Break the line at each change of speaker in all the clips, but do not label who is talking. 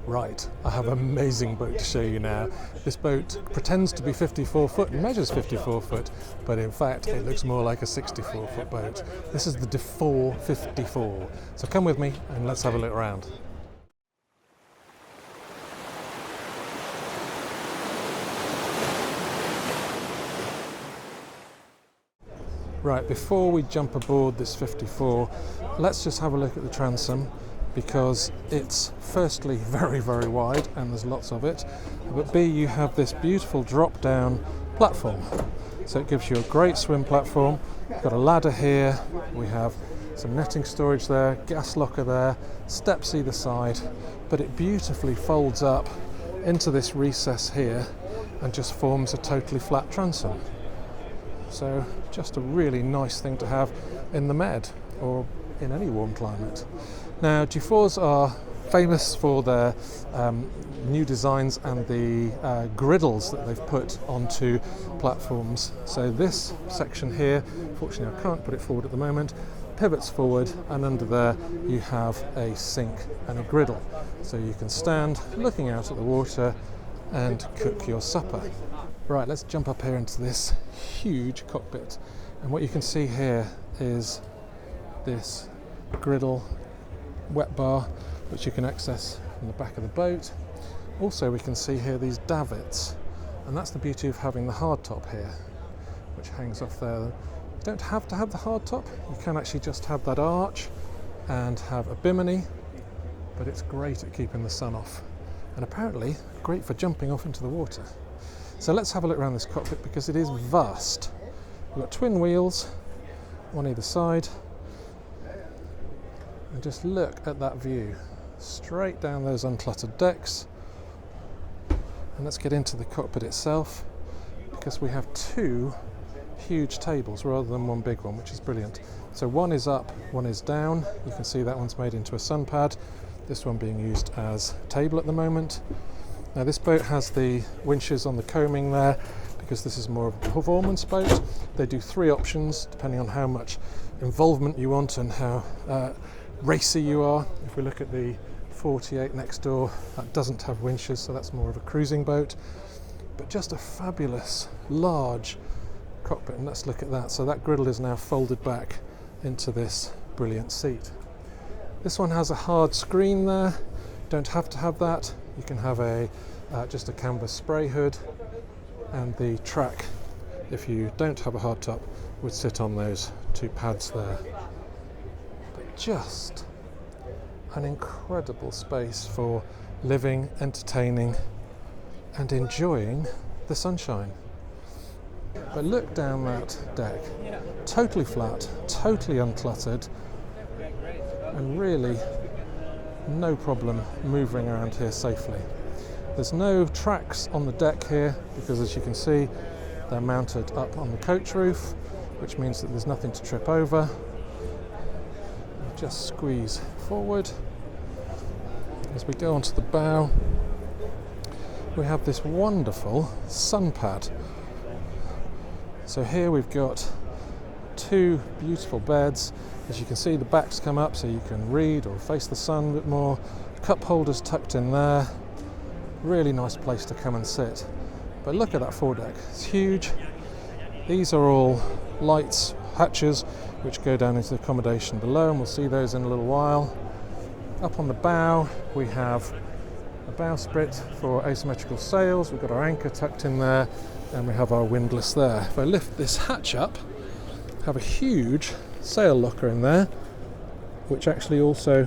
Right, I have an amazing boat to show you now. This boat pretends to be 54 foot and measures 54 foot, but in fact it looks more like a 64 foot boat. This is the Dufour 54. So come with me and let's have a look around. Right, before we jump aboard this 54, let's just have a look at the transom, because it's firstly very, very wide and there's lots of it, but B, you have this beautiful drop down platform, so it gives you a great swim platform. We've got a ladder here, we have some netting storage there, gas locker there, steps either side, but it beautifully folds up into this recess here and just forms a totally flat transom. So just a really nice thing to have in the Med or in any warm climate. Now, Dufours are famous for their new designs and the griddles that they've put onto platforms. So this section here, fortunately I can't put it forward at the moment, pivots forward, and under there you have a sink and a griddle. So you can stand looking out at the water and cook your supper. Right, let's jump up here into this huge cockpit. And what you can see here is this griddle wet bar, which you can access from the back of the boat. Also, we can see here these davits, and that's the beauty of having the hardtop here, which hangs off there. You don't have to have the hardtop, you can actually just have that arch and have a bimini, but it's great at keeping the sun off, and apparently great for jumping off into the water. So let's have a look around this cockpit because it is vast. We've got twin wheels on either side. And just look at that view, straight down those uncluttered decks. And let's get into the cockpit itself, because we have two huge tables rather than one big one, which is brilliant. So one is up, one is down. You can see that one's made into a sun pad, this one being used as a table at the moment. Now this boat has the winches on the coaming there, because this is more of a performance boat. They do three options depending on how much involvement you want and how racy you are. If we look at the 48 next door, that doesn't have winches, so that's more of a cruising boat, but just a fabulous large cockpit. And let's look at that. So that griddle is now folded back into this brilliant seat. This one has a hard screen there, don't have to have that. You can have a just a canvas spray hood, and the track, if you don't have a hard top, would sit on those two pads there. But just an incredible space for living, entertaining and enjoying the sunshine. But look down that deck, totally flat, totally uncluttered, and really no problem moving around here safely. There's no tracks on the deck here because, as you can see, they're mounted up on the coach roof, which means that there's nothing to trip over. Just squeeze forward. As we go onto the bow, we have this wonderful sun pad. So here we've got two beautiful beds. As you can see, the backs come up so you can read or face the sun a bit more. Cup holders tucked in there. Really nice place to come and sit. But look at that foredeck, it's huge. These are all lights, hatches, which go down into the accommodation below, and we'll see those in a little while. Up on the bow, we have a bowsprit for asymmetrical sails. We've got our anchor tucked in there, and we have our windlass there. If I lift this hatch up, have a huge sail locker in there, which actually also,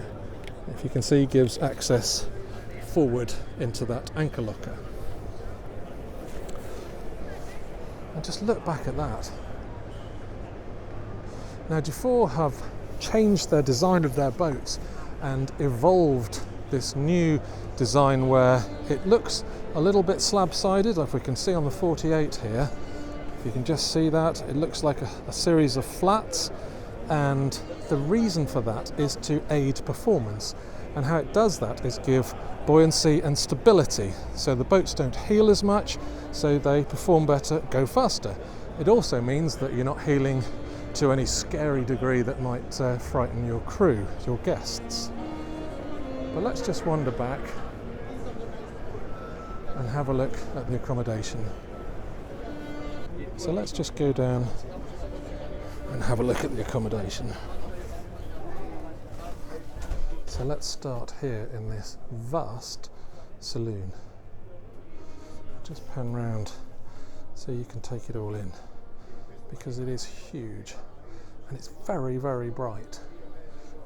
if you can see, gives access forward into that anchor locker. And just look back at that. Now Dufour have changed their design of their boats and evolved this new design where it looks a little bit slab-sided. If we can see on the 48 here, if you can just see that, it looks like a series of flats, and the reason for that is to aid performance. And how it does that is give buoyancy and stability, so the boats don't heel as much, so they perform better, go faster. It also means that you're not heeling to any scary degree that might frighten your crew, your guests. But let's just wander back and have a look at the accommodation. So let's just go down and have a look at the accommodation. So let's start here in this vast saloon. Just pan round so you can take it all in, because it is huge and it's very, very bright.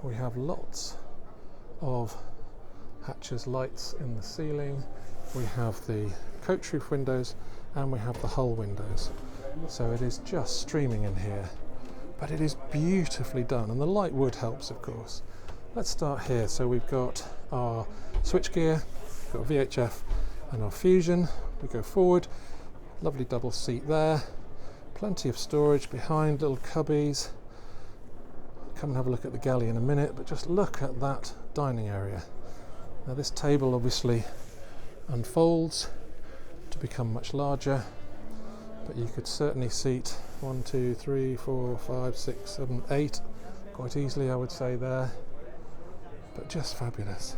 We have lots of hatches, lights in the ceiling. We have the coach roof windows and we have the hull windows. So it is just streaming in here, but it is beautifully done, and the light wood helps, of course. Let's start here. So we've got our switchgear, we've got VHF and our fusion. We go forward, lovely double seat there, plenty of storage behind, little cubbies. Come and have a look at the galley in a minute, but just look at that dining area. Now this table obviously unfolds to become much larger, but you could certainly seat 1, 2, 3, 4, 5, 6, 7, 8 quite easily, I would say there, but just fabulous.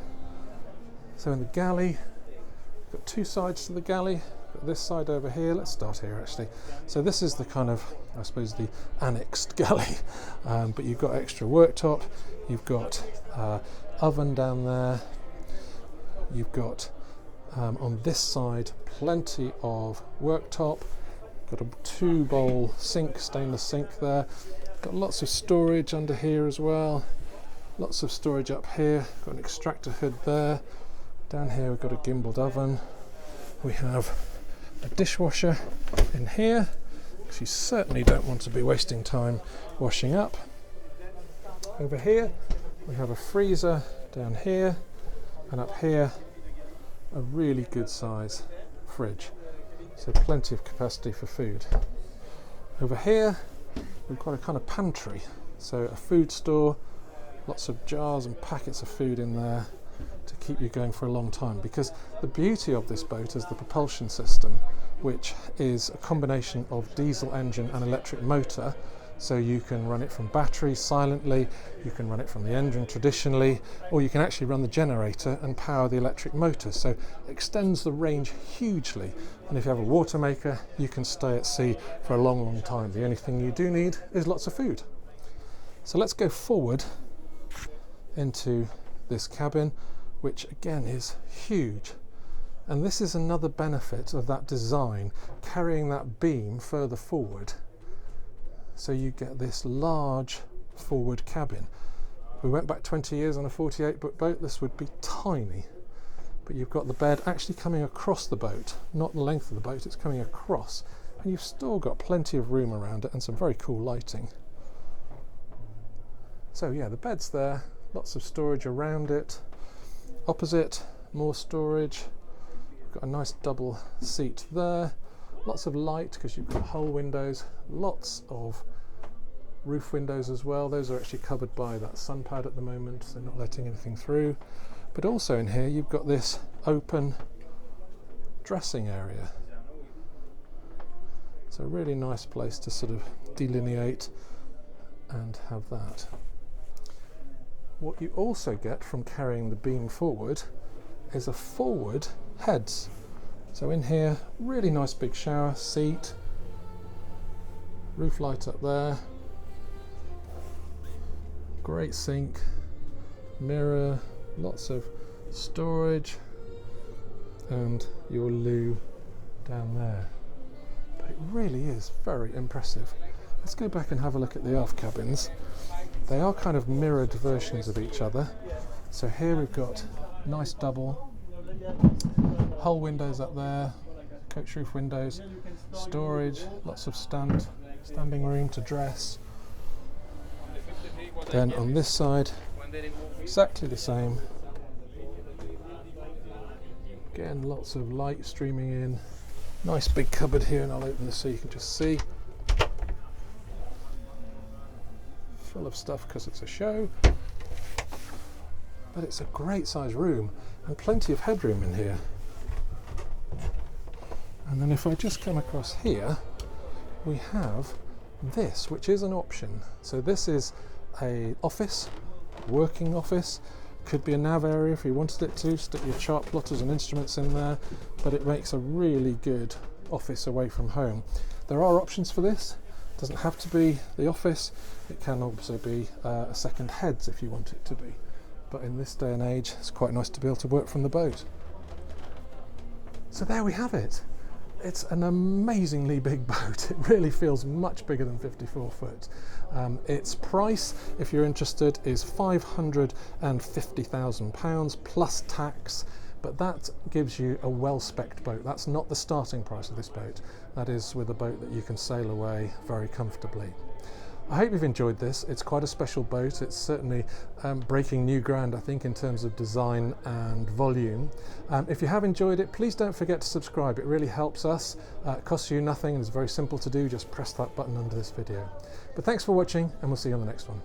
So in the galley, we've got two sides to the galley. Got this side over here. Let's start here actually. So this is the kind of, I suppose, the annexed galley, but you've got extra worktop, you've got oven down there, you've got on this side plenty of worktop, got a 2-bowl sink, stainless sink there, got lots of storage under here as well, lots of storage up here, got an extractor hood there. Down here we've got a gimbaled oven, we have a dishwasher in here, because you certainly don't want to be wasting time washing up. Over here we have a freezer down here, and up here a really good size fridge, so plenty of capacity for food. Over here we've got a kind of pantry, so a food store, lots of jars and packets of food in there to keep you going for a long time, because the beauty of this boat is the propulsion system, which is a combination of diesel engine and electric motor. So you can run it from battery silently, you can run it from the engine traditionally, or you can actually run the generator and power the electric motor. So it extends the range hugely, and if you have a water maker you can stay at sea for a long, long time. The only thing you do need is lots of food. So let's go forward into this cabin, which again is huge, and this is another benefit of that design, carrying that beam further forward, so you get this large forward cabin. If we went back 20 years on a 48-foot boat, this would be tiny, but you've got the bed actually coming across the boat, not the length of the boat, it's coming across, and you've still got plenty of room around it and some very cool lighting. So yeah, the bed's there, lots of storage around it. Opposite, more storage. We've got a nice double seat there, lots of light because you've got hull windows, lots of roof windows as well. Those are actually covered by that sun pad at the moment, so not letting anything through. But also in here you've got this open dressing area. It's a really nice place to sort of delineate and have that. What you also get from carrying the beam forward is a forward heads. So in here, really nice big shower, seat, roof light up there, great sink, mirror, lots of storage, and your loo down there. But it really is very impressive. Let's go back and have a look at the aft cabins. They are kind of mirrored versions of each other. So here we've got nice double hull windows up there, coach roof windows, storage, lots of standing room to dress. Then on this side, exactly the same. Again, lots of light streaming in. Nice big cupboard here, and I'll open this so you can just see. Full of stuff because it's a show, but it's a great size room and plenty of headroom in here. And then if I just come across here, we have this, which is an option. So this is a office, working office, Could be a nav area if you wanted it to, stick your chart plotters and instruments in there, but it makes a really good office away from home. There are options for this. It doesn't have to be the office. It can also be a second heads if you want it to be. But in this day and age, it's quite nice to be able to work from the boat. So there we have it. It's an amazingly big boat. It really feels much bigger than 54 foot. Its price, if you're interested, is £550,000 plus tax, but that gives you a well-spec'd boat. That's not the starting price of this boat. That is with a boat that you can sail away very comfortably. I hope you've enjoyed this. It's quite a special boat. It's certainly breaking new ground, I think, in terms of design and volume. If you have enjoyed it, please don't forget to subscribe. It really helps us. It costs you nothing and it's very simple to do. Just press that button under this video. But thanks for watching, and we'll see you on the next one.